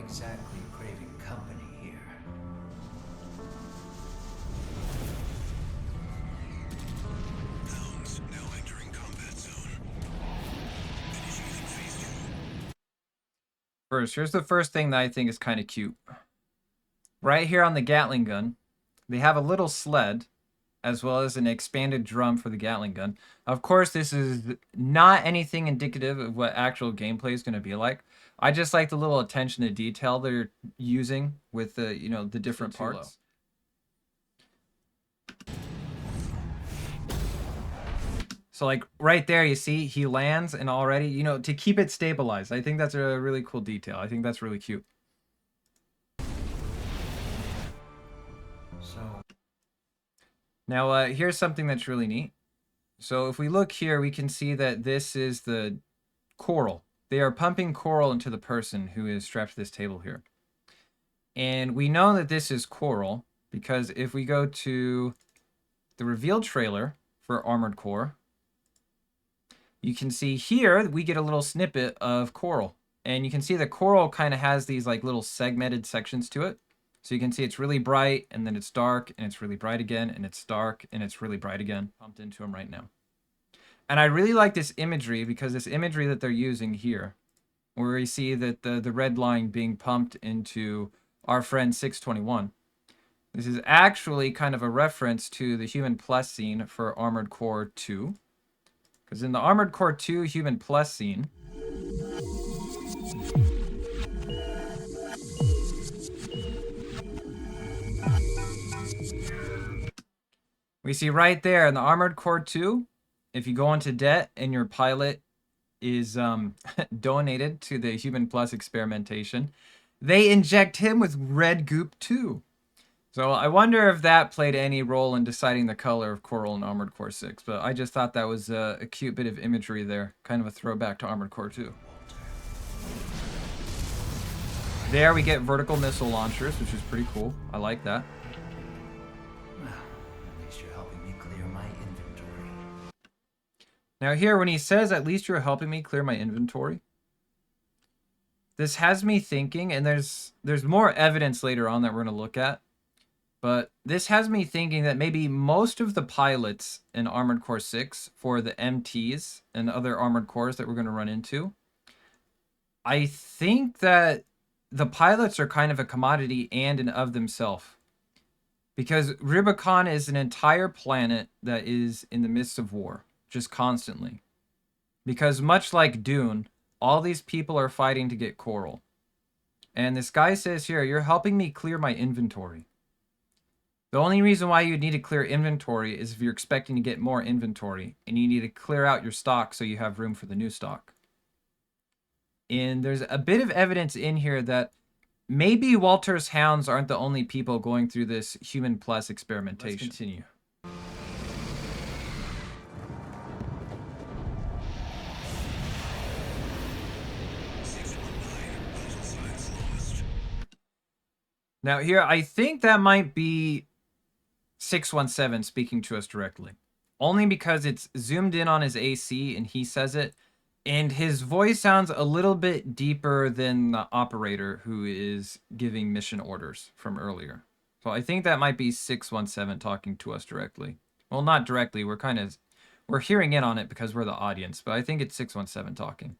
exactly craving company here. Hounds now entering combat zone. Initiating phase 2. First, here's the first thing that I think is kind of cute. Right here on the Gatling gun, they have a little sled, as well as an expanded drum for the Gatling gun. Of course, this is not anything indicative of what actual gameplay is going to be like. I just like the little attention to detail they're using with the, the different parts. So like right there, you see he lands and already, to keep it stabilized. I think that's a really cool detail. I think that's really cute. So, Now, here's something that's really neat. So if we look here, we can see that this is the coral. They are pumping coral into the person who is strapped to this table here. And we know that this is coral because if we go to the reveal trailer for Armored Core, you can see here we get a little snippet of coral. And you can see the coral kind of has these like little segmented sections to it. So you can see it's really bright, and then it's dark, and it's really bright again, and it's dark, and it's really bright again. Pumped into them right now. And I really like this imagery because this imagery that they're using here, where we see that the red line being pumped into our friend 621. This is actually kind of a reference to the Human Plus scene for Armored Core 2. Because in the Armored Core 2 Human Plus scene, we see right there in the Armored Core 2, if you go into debt and your pilot is donated to the Human Plus experimentation, they inject him with red goop too. So I wonder if that played any role in deciding the color of coral in Armored Core 6, but I just thought that was a cute bit of imagery there, kind of a throwback to Armored Core 2. There we get vertical missile launchers, which is pretty cool. I like that. well, at least you're helping me clear my inventory. Now here, when he says, at least you're helping me clear my inventory, this has me thinking, and there's more evidence later on that we're going to look at, but this has me thinking that maybe most of the pilots in Armored Core 6 for the MTs and other Armored Cores that we're going to run into, I think that the pilots are kind of a commodity and an of themselves. Because Rubicon is an entire planet that is in the midst of war, just constantly. Because much like Dune, all these people are fighting to get coral. And this guy says here, you're helping me clear my inventory. The only reason why you'd need to clear inventory is if you're expecting to get more inventory, and you need to clear out your stock so you have room for the new stock. And there's a bit of evidence in here that maybe Walter's hounds aren't the only people going through this Human Plus experimentation. Let's continue. Now here, I think that might be 617 speaking to us directly. Only because it's zoomed in on his AC and he says it. And his voice sounds a little bit deeper than the operator who is giving mission orders from earlier. So I think that might be 617 talking to us directly. Well, not directly. We're hearing in on it because we're the audience. But I think it's 617 talking.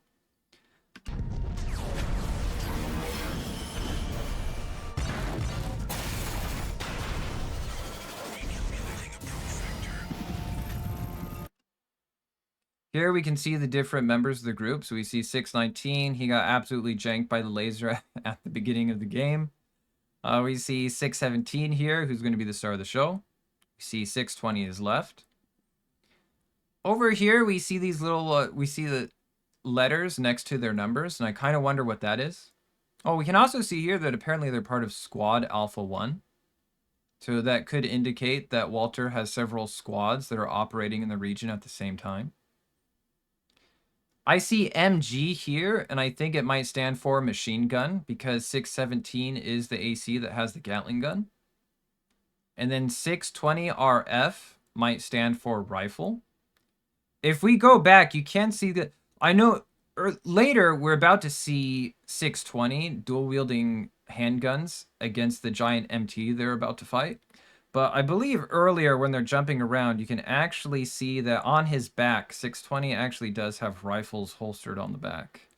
Here we can see the different members of the group. So we see 619. He got absolutely janked by the laser at the beginning of the game. We see 617 here, who's going to be the star of the show. We see 620 is left. Over here, we see these little, we see the letters next to their numbers, and I kind of wonder what that is. Oh, we can also see here that apparently they're part of Squad Alpha 1. So that could indicate that Walter has several squads that are operating in the region at the same time. I see MG here, and I think it might stand for machine gun because 617 is the AC that has the Gatling gun. And then 620 RF might stand for rifle. If we go back, you can see that. I know later, we're about to see 620 dual-wielding handguns against the giant MT they're about to fight. But I believe earlier when they're jumping around, you can actually see that on his back, 620 actually does have rifles holstered on the back.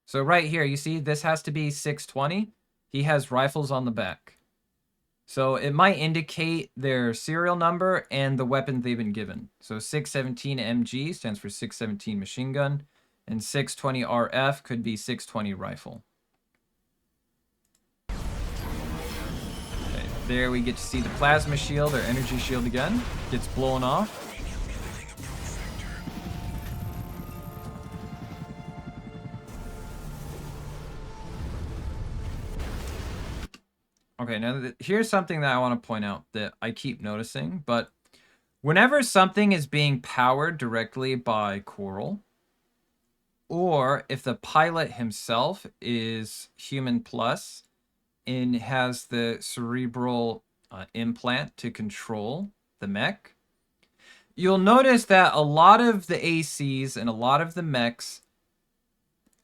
So right here, you see this has to be 620. He has rifles on the back. So it might indicate their serial number and the weapon they've been given. So 617 MG stands for 617 machine gun, and 620 RF could be 620 rifle. Okay, there we get to see the plasma shield, or energy shield again, gets blown off. Okay, now here's something that I want to point out that I keep noticing, but whenever something is being powered directly by Coral, or if the pilot himself is human plus and has the cerebral implant to control the mech, you'll notice that a lot of the ACs and a lot of the mechs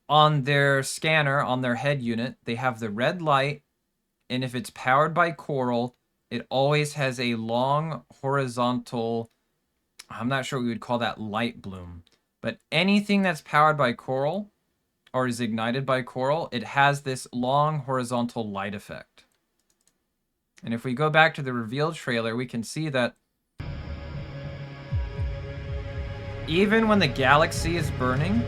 on their scanner, on their head unit, they have the red light. And if it's powered by Coral, it always has a long horizontal, I'm not sure we would call that light bloom. But anything that's powered by Coral or is ignited by Coral, it has this long horizontal light effect. And if we go back to the reveal trailer, we can see that even when the galaxy is burning,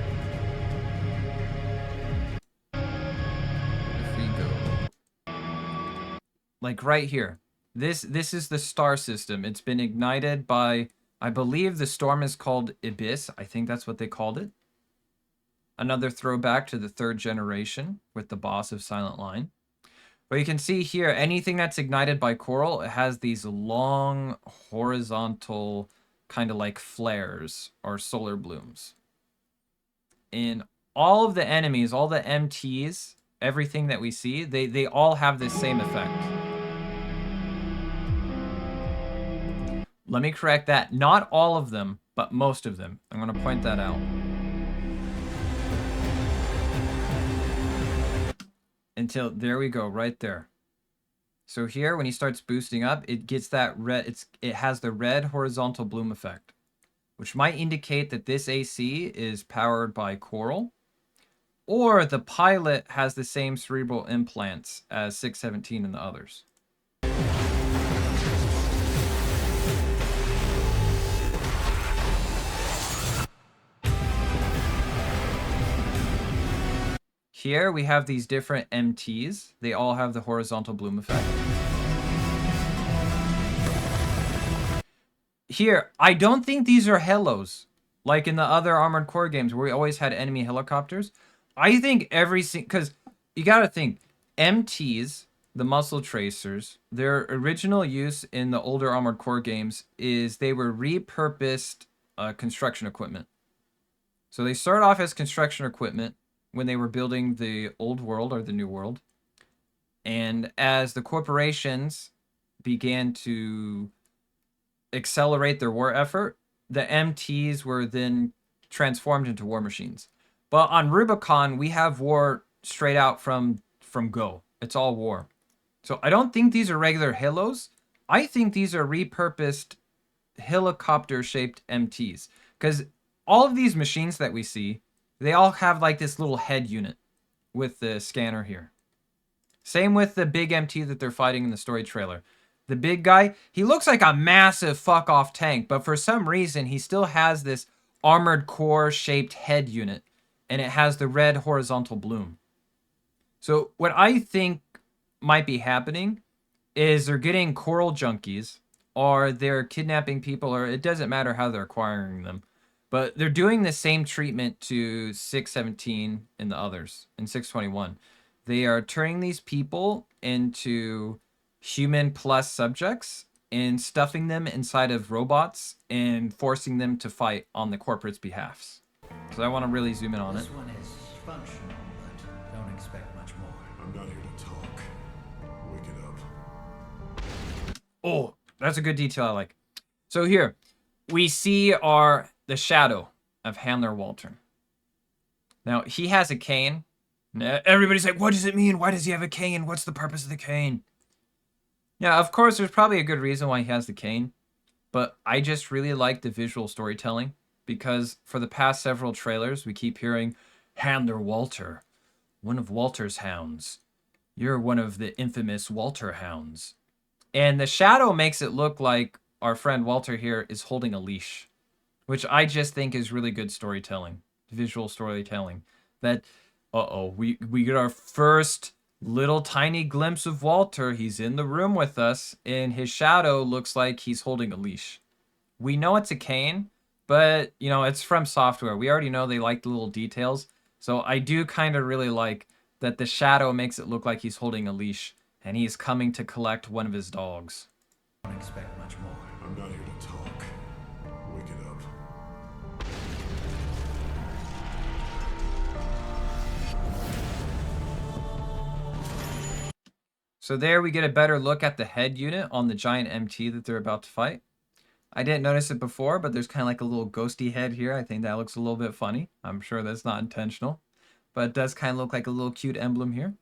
like right here, this is the star system. It's been ignited by, I believe the storm is called Abyss. I think that's what they called it. Another throwback to the 3rd generation with the boss of Silent Line. But you can see here, anything that's ignited by Coral, it has these long horizontal kind of like flares or solar blooms. And all of the enemies, all the MTs, everything that we see, they all have this same effect. Let me correct that. Not all of them, but most of them. I'm going to point that out. Until, there we go, right there. So here, when he starts boosting up, it gets that red, it has the red horizontal bloom effect, which might indicate that this AC is powered by Coral, or the pilot has the same cerebral implants as 617 and the others. Here we have these different MTs. They all have the horizontal bloom effect. Here, I don't think these are helos, like in the other Armored Core games where we always had enemy helicopters. I think because you gotta think, MTs, the muscle tracers, their original use in the older Armored Core games is they were repurposed construction equipment. So they start off as construction equipment when they were building the old world or the new world. And as the corporations began to accelerate their war effort, the MTs were then transformed into war machines. But on Rubicon, we have war straight out from Go. It's all war. So I don't think these are regular Halos. I think these are repurposed helicopter-shaped MTs. Because all of these machines that we see, they all have like this little head unit with the scanner here. Same with the big MT that they're fighting in the story trailer. The big guy, he looks like a massive fuck-off tank, but for some reason, he still has this armored core-shaped head unit, and it has the red horizontal bloom. So what I think might be happening is they're getting Coral junkies, or they're kidnapping people, or it doesn't matter how they're acquiring them. But they're doing the same treatment to 617 and the others, and 621. They are turning these people into human plus subjects and stuffing them inside of robots and forcing them to fight on the corporate's behalfs. So I want to really zoom in on it. This one is functional, but don't expect much more. I'm not here to talk. Wake it up. Oh, that's a good detail I like. So here, we see the shadow of Handler Waltern. Now, he has a cane. Everybody's like, what does it mean? Why does he have a cane? What's the purpose of the cane? Yeah, of course, there's probably a good reason why he has the cane. But I just really like the visual storytelling because for the past several trailers, we keep hearing, Handler Walter, one of Walter's hounds. You're one of the infamous Walter hounds. And the shadow makes it look like our friend Walter here is holding a leash, which I just think is really good storytelling, visual storytelling. That, we get our first little tiny glimpse of Walter. He's in the room with us, and his shadow looks like he's holding a leash. We know it's a cane, but, you know, it's from software. We already know they like the little details. So I do kind of really like that the shadow makes it look like he's holding a leash, and he's coming to collect one of his dogs. I don't expect much more. I'm not here to talk. Wake it up. So there we get a better look at the head unit on the giant MT that they're about to fight. I didn't notice it before, but there's kind of like a little ghosty head here. I think that looks a little bit funny. I'm sure that's not intentional, but it does kind of look like a little cute emblem here.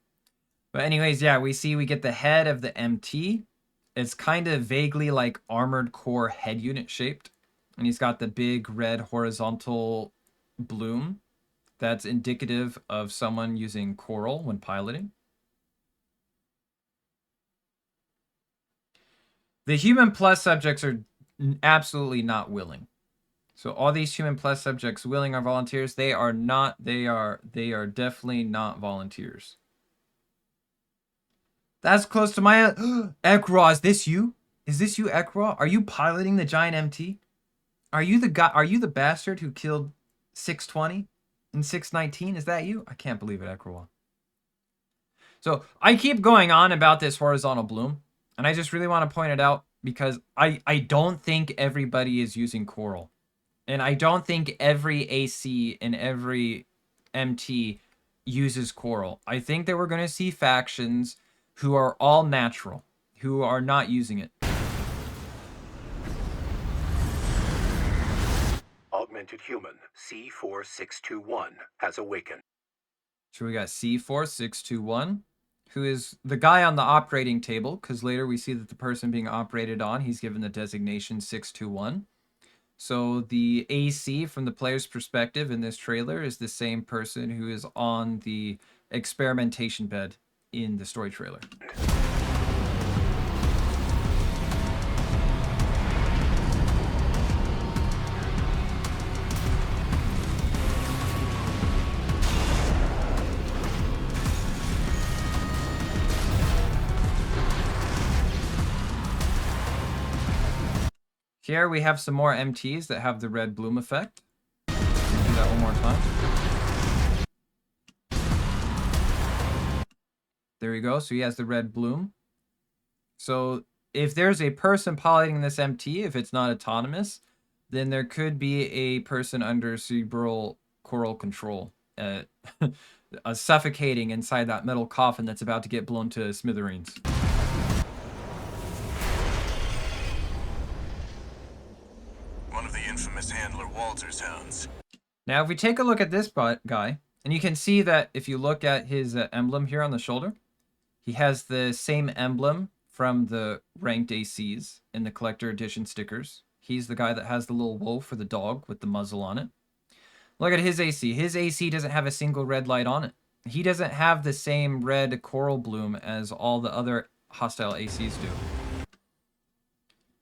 But anyways, yeah, we get the head of the MT. It's kind of vaguely like armored core head unit shaped. And he's got the big red horizontal bloom that's indicative of someone using coral when piloting. The human plus subjects are absolutely not willing. So all these human plus subjects willing are volunteers. They are not. They are definitely not volunteers. That's close to my Ekra. Is this you? Is this you, Ekra? Are you piloting the giant MT? Are you the guy? Are you the bastard who killed 620 and 619? Is that you? I can't believe it, Ekra. So I keep going on about this horizontal bloom, and I just really want to point it out because I don't think everybody is using coral. And I don't think every AC and every MT uses coral. I think that we're going to see factions who are all natural, who are not using it. Augmented human C4621 has awakened. So we got C4621, who is the guy on the operating table, because later we see that the person being operated on, he's given the designation 621. So the AC from the player's perspective in this trailer is the same person who is on the experimentation bed in the story trailer. Here we have some more MTs that have the red bloom effect. Do that one more time. There we go. So he has the red bloom. So if there's a person piloting this MT, if it's not autonomous, then there could be a person under cerebral coral control, suffocating inside that metal coffin that's about to get blown to smithereens. One of the infamous Handler Walter's hounds. Now, if we take a look at this guy, and you can see that if you look at his emblem here on the shoulder, he has the same emblem from the ranked ACs in the collector edition stickers. He's the guy that has the little wolf for the dog with the muzzle on it. Look at his AC. His AC doesn't have a single red light on it. He doesn't have the same red coral bloom as all the other hostile ACs do.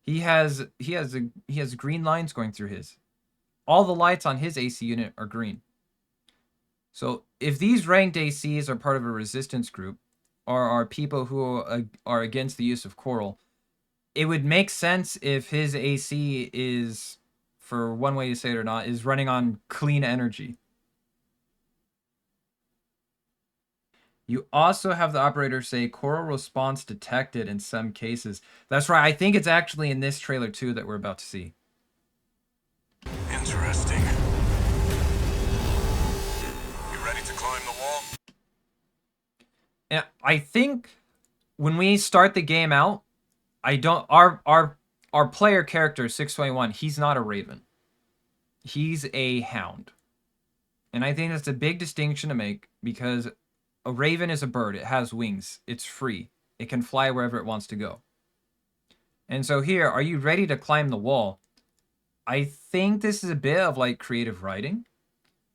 He has green lines going through his. All the lights on his AC unit are green. So if these ranked ACs are part of a resistance group, or are people who are against the use of coral, it would make sense if his AC is, for one way to say it or not, is running on clean energy. You also have the operator say coral response detected in some cases. That's right. I think it's actually in this trailer too that we're about to see. Interesting. You ready to climb the wall? And I think when we start the game out, our player character 621, he's not a raven. He's a hound. And I think that's a big distinction to make because a raven is a bird. It has wings. It's free. It can fly wherever it wants to go. And so here, are you ready to climb the wall? I think this is a bit of like creative writing.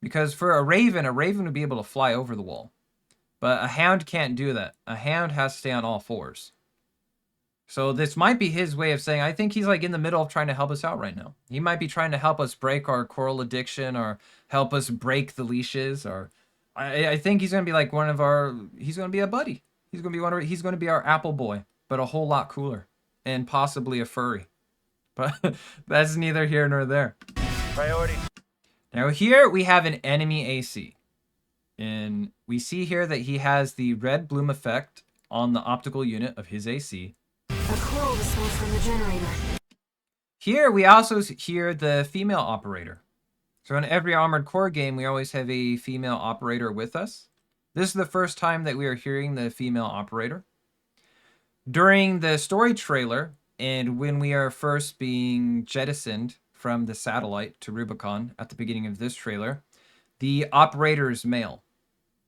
Because for a raven would be able to fly over the wall. But a hound can't do that. A hound has to stay on all fours. So this might be his way of saying, I think he's like in the middle of trying to help us out right now. He might be trying to help us break our coral addiction or help us break the leashes. Or I think he's going to be like one of our, he's going to be a buddy. He's going to be he's going to be our apple boy, but a whole lot cooler and possibly a furry. But that's neither here nor there. Priority. Now here we have an enemy AC. And we see here that he has the red bloom effect on the optical unit of his AC. A coral response from the generator. Here we also hear the female operator. So in every Armored Core game, we always have a female operator with us. This is the first time that we are hearing the female operator. During the story trailer, and when we are first being jettisoned from the satellite to Rubicon at the beginning of this trailer, the operator is male.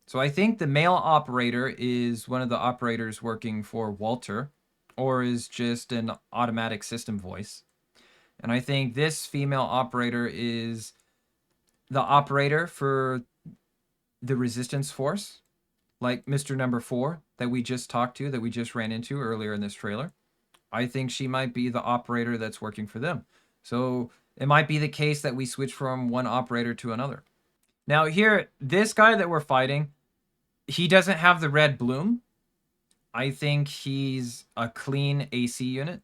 So I think the male operator is one of the operators working for Walter, or is just an automatic system voice. And I think this female operator is the operator for the resistance force, like Mr. Number 4 that we just talked to, that we just ran into earlier in this trailer. I think she might be the operator that's working for them. So it might be the case that we switch from one operator to another. Now here, this guy that we're fighting, he doesn't have the red bloom. I think he's a clean AC unit.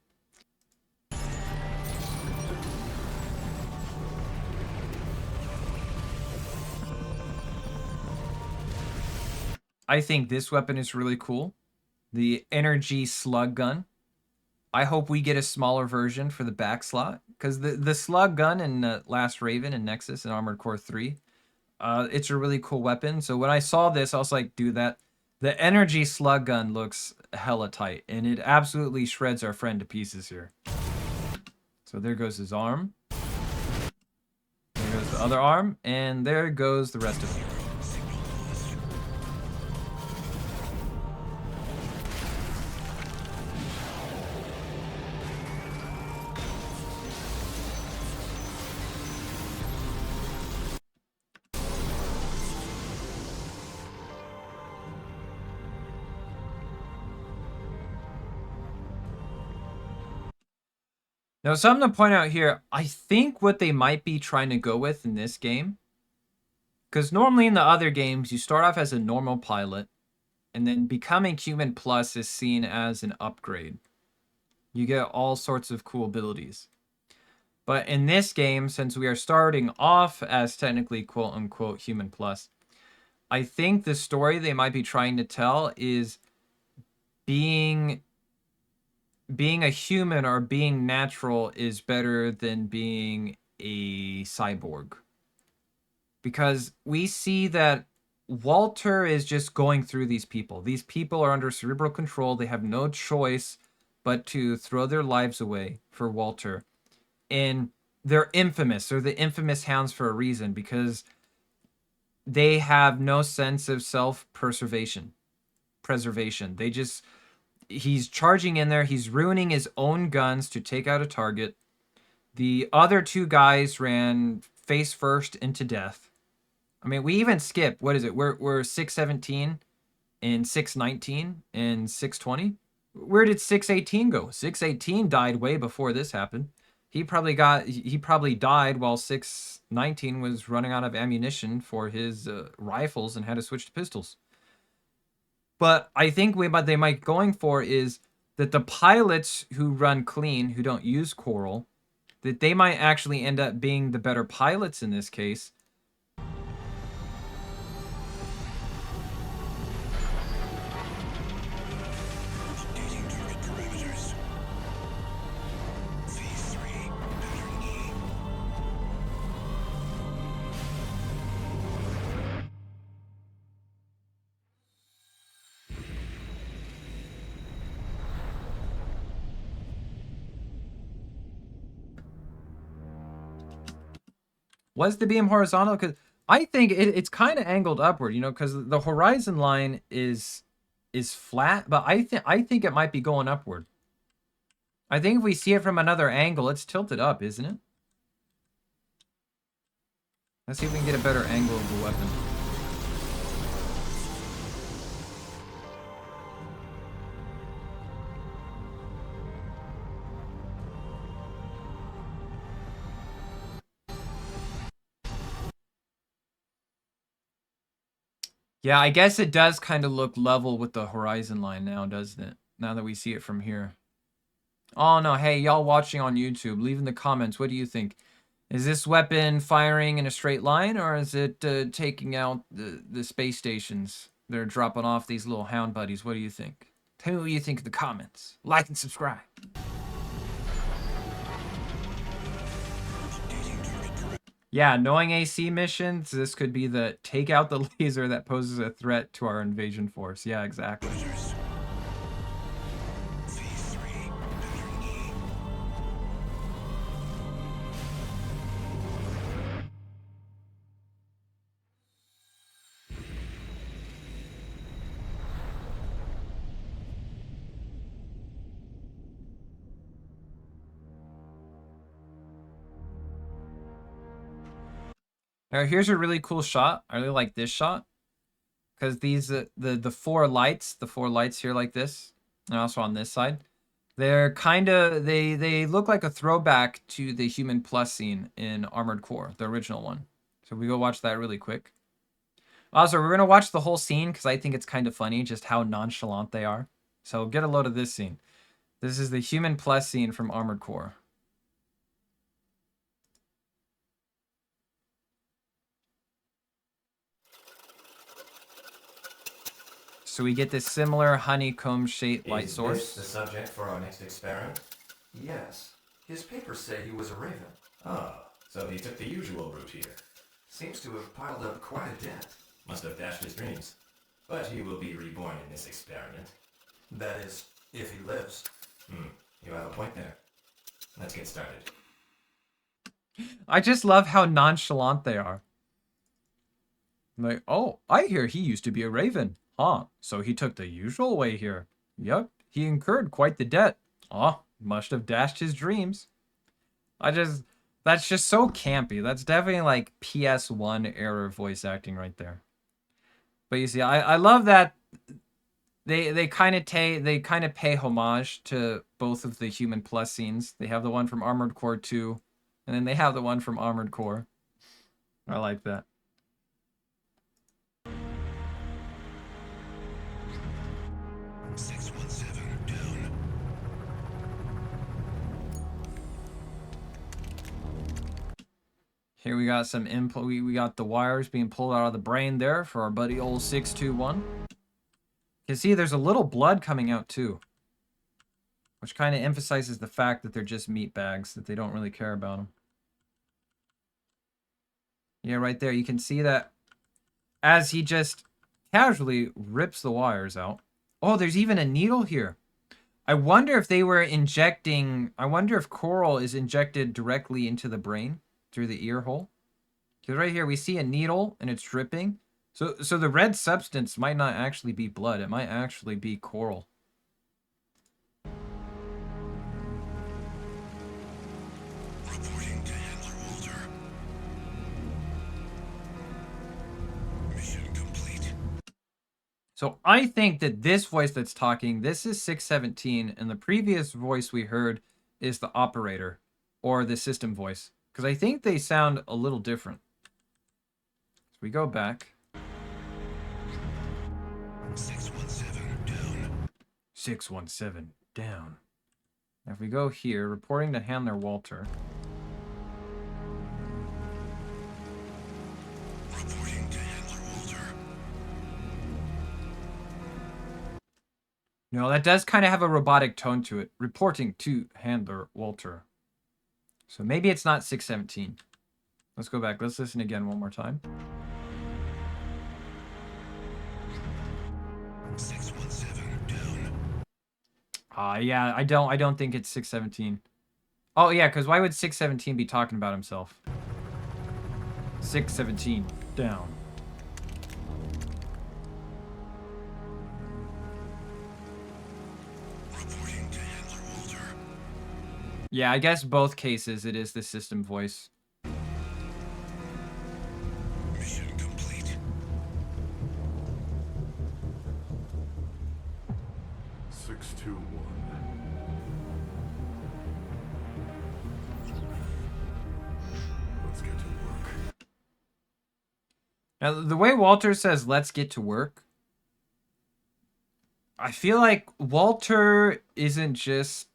I think this weapon is really cool. The energy slug gun. I hope we get a smaller version for the back slot. Because the slug gun in Last Raven and Nexus and Armored Core 3, it's a really cool weapon. So when I saw this, I was like, dude, the energy slug gun looks hella tight. And it absolutely shreds our friend to pieces here. So there goes his arm. There goes the other arm. And there goes the rest of him. Now, something to point out here, I think what they might be trying to go with in this game, because normally in the other games, you start off as a normal pilot, and then becoming Human Plus is seen as an upgrade. You get all sorts of cool abilities. But in this game, since we are starting off as technically quote-unquote Human Plus, I think the story they might be trying to tell is being a human or being natural is better than being a cyborg. Because we see that Walter is just going through these people. These people are under cerebral control. They have no choice but to throw their lives away for Walter. And they're infamous. They're the infamous hounds for a reason, because they have no sense of self-preservation. They just... He's charging in there. He's ruining his own guns to take out a target. The other two guys ran face first into death. I mean, we even skip. What is it? We're 617 and 619 and 620. Where did 618 go? 618 died way before this happened. He probably died while 619 was running out of ammunition for his rifles and had to switch to pistols. But I think what they might going for is that the pilots who run clean, who don't use coral, that they might actually end up being the better pilots in this case. Updating target parameters. Phase 3, pattern E. Was the beam horizontal? Because I think it's kind of angled upward, you know, because the horizon line is flat, but I think it might be going upward. I think if we see it from another angle, it's tilted up, isn't it? Let's see if we can get a better angle of the weapon. Yeah, I guess it does kind of look level with the horizon line now, doesn't it? Now that we see it from here. Oh no, hey, y'all watching on YouTube, leave in the comments, what do you think? Is this weapon firing in a straight line, or is it taking out the space stations that are dropping off these little hound buddies? What do you think? Tell me what you think in the comments. Like and subscribe. Yeah, knowing AC missions, this could be the take out the laser that poses a threat to our invasion force. Yeah, exactly. Phase 3, pattern E. Now here's a really cool shot. I really like this shot because these the four lights here like this, and also on this side, they're kind of they look like a throwback to the Human Plus scene in Armored Core, the original one. So we go watch that really quick. Also, we're gonna watch the whole scene because I think it's kind of funny just how nonchalant they are. So get a load of this scene. This is the Human Plus scene from Armored Core. So we get this similar honeycomb-shaped light Is source. this the subject for our next experiment? Yes. His papers say he was a raven. Ah, so he took the usual route here. Seems to have piled up quite a debt. Must have dashed his dreams. But he will be reborn in this experiment. That is, if he lives. You have a point there. Let's get started. I just love how nonchalant they are. Like, oh, I hear he used to be a raven. Huh, so he took the usual way here. Yep, he incurred quite the debt. Oh, must have dashed his dreams. That's just so campy. That's definitely like PS1 era voice acting right there. But you see, I love that they kind of pay homage to both of the Human Plus scenes. They have the one from Armored Core 2, and then they have the one from Armored Core. I like that. 617 down. Here we got some input. We got the wires being pulled out of the brain there for our buddy old 621. You can see there's a little blood coming out too, which kind of emphasizes the fact that they're just meat bags, that they don't really care about them. Yeah, right there. You can see that as he just casually rips the wires out. Oh, there's even a needle here. I wonder if they were injecting... I wonder if coral is injected directly into the brain through the ear hole. Because right here we see a needle and it's dripping. So the red substance might not actually be blood. It might actually be coral. Reporting to Handler Walter. Mission complete. So I think that this voice that's talking, this is 617, and the previous voice we heard is the operator, or the system voice. Because I think they sound a little different. So we go back. 617 down. 617 down. Now if we go here, reporting to Handler Walter. Reporting to Handler Walter. No, that does kind of have a robotic tone to it. Reporting to Handler Walter. So maybe it's not 617. Let's go back. Let's listen again one more time. 617 down. Yeah, I don't think it's 617. Oh yeah, because why would 617 be talking about himself? 617. down. Reporting to Handler Walter. Yeah, I guess both cases it is the system voice. Mission complete. 621. Let's get to work. Now, the way Walter says, let's get to work, I feel like Walter isn't just,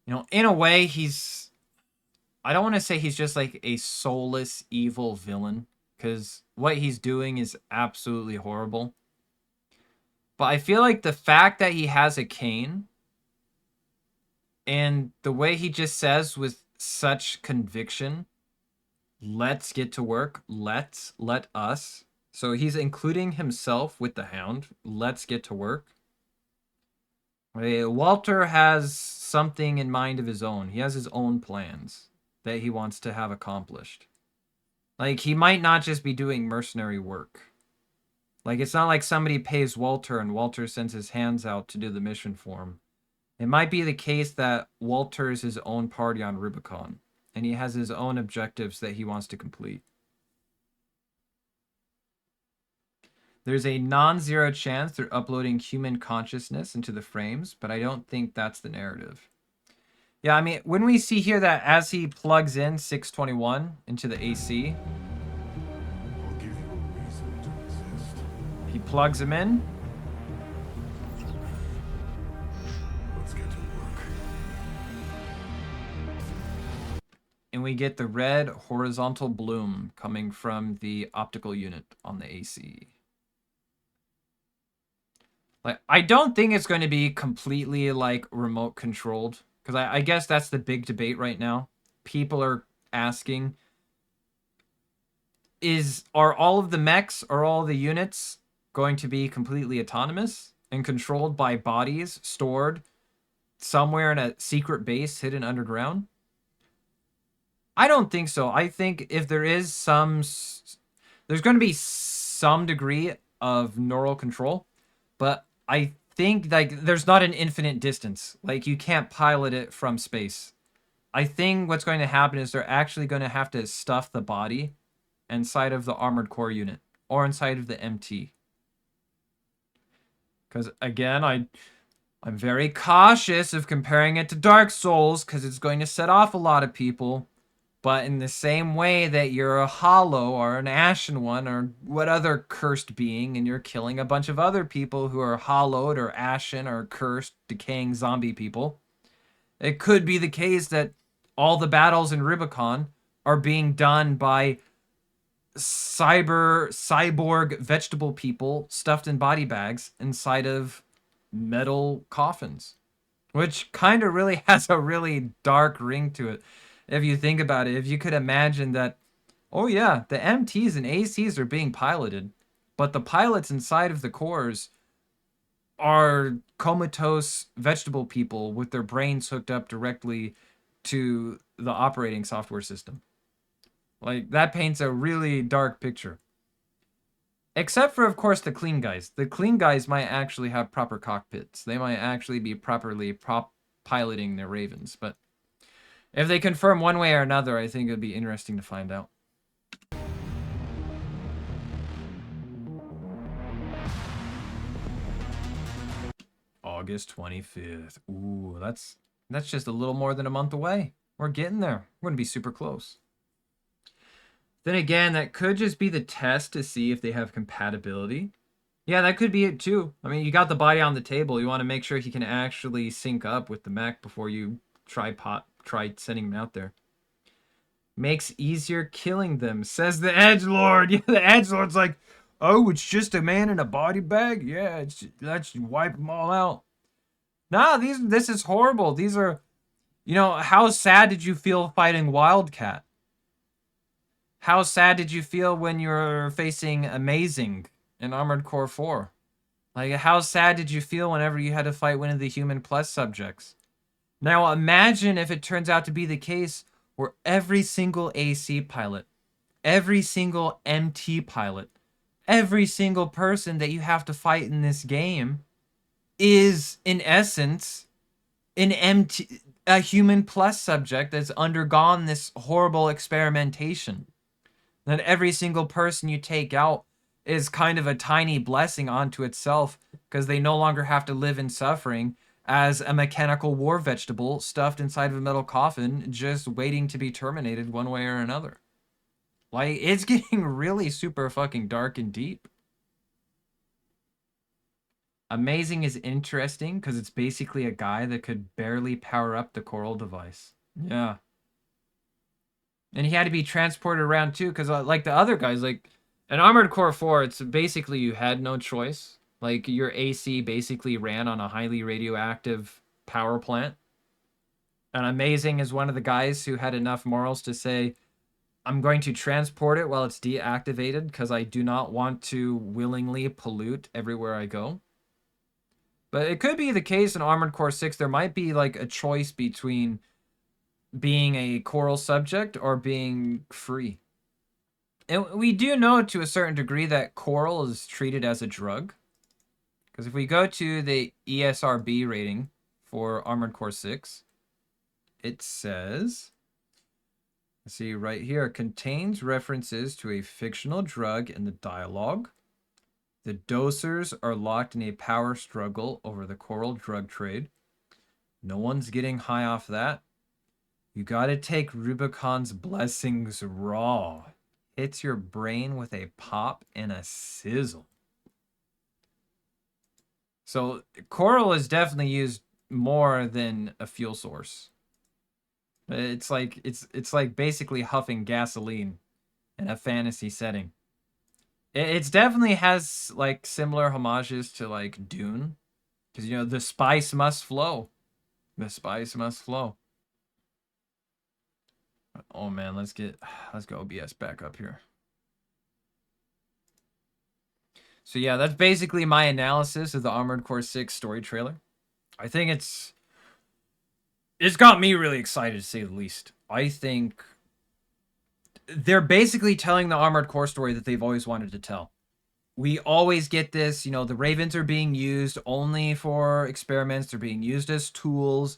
in a way, I don't want to say he's just like a soulless evil villain, because what he's doing is absolutely horrible. But I feel like the fact that he has a cane and the way he just says with such conviction, let's get to work, let us. So he's including himself with the Hound. Let's get to work. Walter has something in mind of his own. He has his own plans that he wants to have accomplished. Like, he might not just be doing mercenary work. Like, it's not like somebody pays Walter and Walter sends his hands out to do the mission for him. It might be the case that Walter is his own party on Rubicon, and he has his own objectives that he wants to complete. There's a non-zero chance they're uploading human consciousness into the frames, but I don't think that's the narrative. Yeah, I mean, when we see here that as he plugs in 621 into the AC, I'll give you a reason to exist. he plugs him in. Let's get to work. And we get the red horizontal bloom coming from the optical unit on the AC. Like, I don't think it's going to be completely, like, remote controlled. Because I guess that's the big debate right now. People are asking, are all of the mechs, are all the units going to be completely autonomous and controlled by bodies stored somewhere in a secret base hidden underground? I don't think so. I think if there is there's going to be some degree of neural control, but I think like there's not an infinite distance. Like, you can't pilot it from space. I think what's going to happen is they're actually going to have to stuff the body inside of the armored core unit or inside of the MT. Because again, I'm very cautious of comparing it to Dark Souls because it's going to set off a lot of people. But in the same way that you're a Hollow or an Ashen One or what other cursed being, and you're killing a bunch of other people who are hollowed or ashen or cursed, decaying zombie people, it could be the case that all the battles in Rubicon are being done by cyborg vegetable people stuffed in body bags inside of metal coffins, which kind of really has a really dark ring to it. If you think about it, if you could imagine that, oh yeah, the MTs and ACs are being piloted, but the pilots inside of the cores are comatose vegetable people with their brains hooked up directly to the operating software system. Like, that paints a really dark picture. Except for, of course, the clean guys. The clean guys might actually have proper cockpits. They might actually be properly piloting their Ravens, but if they confirm one way or another, I think it would be interesting to find out. August 25th. Ooh, that's just a little more than a month away. We're getting there. We're going to be super close. Then again, that could just be the test to see if they have compatibility. Yeah, that could be it too. I mean, you got the body on the table. You want to make sure he can actually sync up with the mech before you try sending him out there. Makes easier killing them, says the Edgelord. Yeah, the Edgelord's like, oh, it's just a man in a body bag? Yeah, let's wipe them all out. Nah, this is horrible. These are, how sad did you feel fighting Wildcat? How sad did you feel when you were facing Amazing in Armored Core 4? Like, how sad did you feel whenever you had to fight one of the Human Plus subjects? Now imagine if it turns out to be the case where every single AC pilot every single MT pilot, every single person that you have to fight in this game is, in essence, a human plus subject that's undergone this horrible experimentation. That every single person you take out is kind of a tiny blessing onto itself, because they no longer have to live in suffering as a mechanical war vegetable stuffed inside of a metal coffin, just waiting to be terminated one way or another. Like, it's getting really super fucking dark and deep. Amazing is interesting because it's basically a guy that could barely power up the coral device. Yeah. And he had to be transported around too, because like the other guys, like an Armored Core 4, it's basically you had no choice. Like, your AC basically ran on a highly radioactive power plant. And Amazing is one of the guys who had enough morals to say, I'm going to transport it while it's deactivated because I do not want to willingly pollute everywhere I go. But it could be the case in Armored Core 6, there might be like a choice between being a coral subject or being free. And we do know to a certain degree that coral is treated as a drug. Because if we go to the ESRB rating for Armored Core 6, it says, let's see right here, contains references to a fictional drug in the dialogue. The dosers are locked in a power struggle over the coral drug trade. No one's getting high off that. You gotta take Rubicon's blessings raw. Hits your brain with a pop and a sizzle. So coral is definitely used more than a fuel source. It's like basically huffing gasoline in a fantasy setting. It's definitely has like similar homages to like Dune, because you know the spice must flow. The spice must flow. Oh man, let's go OBS back up here. So yeah, that's basically my analysis of the Armored Core 6 story trailer. I think it's got me really excited, to say the least. I think they're basically telling the Armored Core story that they've always wanted to tell. We always get this, you know, the Ravens are being used only for experiments. They're being used as tools.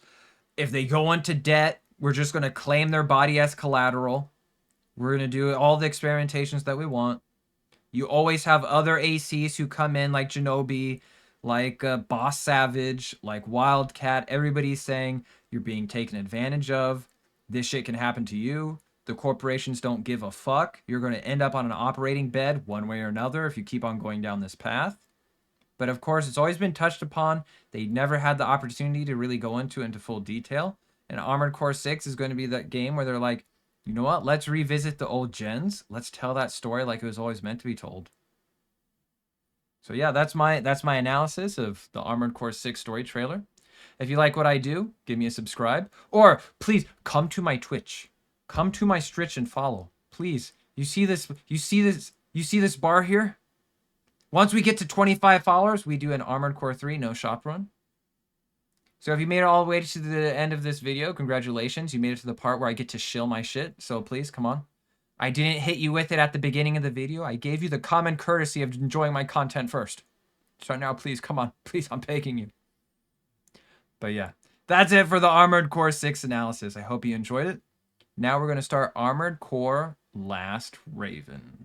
If they go into debt, we're just going to claim their body as collateral. We're going to do all the experimentations that we want. You always have other ACs who come in, like Genobi, like Boss Savage, like Wildcat. Everybody's saying you're being taken advantage of. This shit can happen to you. The corporations don't give a fuck. You're going to end up on an operating bed one way or another if you keep on going down this path. But of course, it's always been touched upon. They never had the opportunity to really go into full detail. And Armored Core 6 is going to be that game where they're like, you know what? Let's revisit the old gens. Let's tell that story like it was always meant to be told. So yeah, that's my analysis of the Armored Core 6 story trailer. If you like what I do, give me a subscribe. Or please come to my Twitch. Come to my Stritch and follow. Please. You see this bar here? Once we get to 25 followers, we do an Armored Core 3 no shop run. So if you made it all the way to the end of this video, congratulations. You made it to the part where I get to shill my shit. So please, come on. I didn't hit you with it at the beginning of the video. I gave you the common courtesy of enjoying my content first. So now, please, come on. Please, I'm begging you. But yeah, that's it for the Armored Core 6 analysis. I hope you enjoyed it. Now we're going to start Armored Core Last Raven.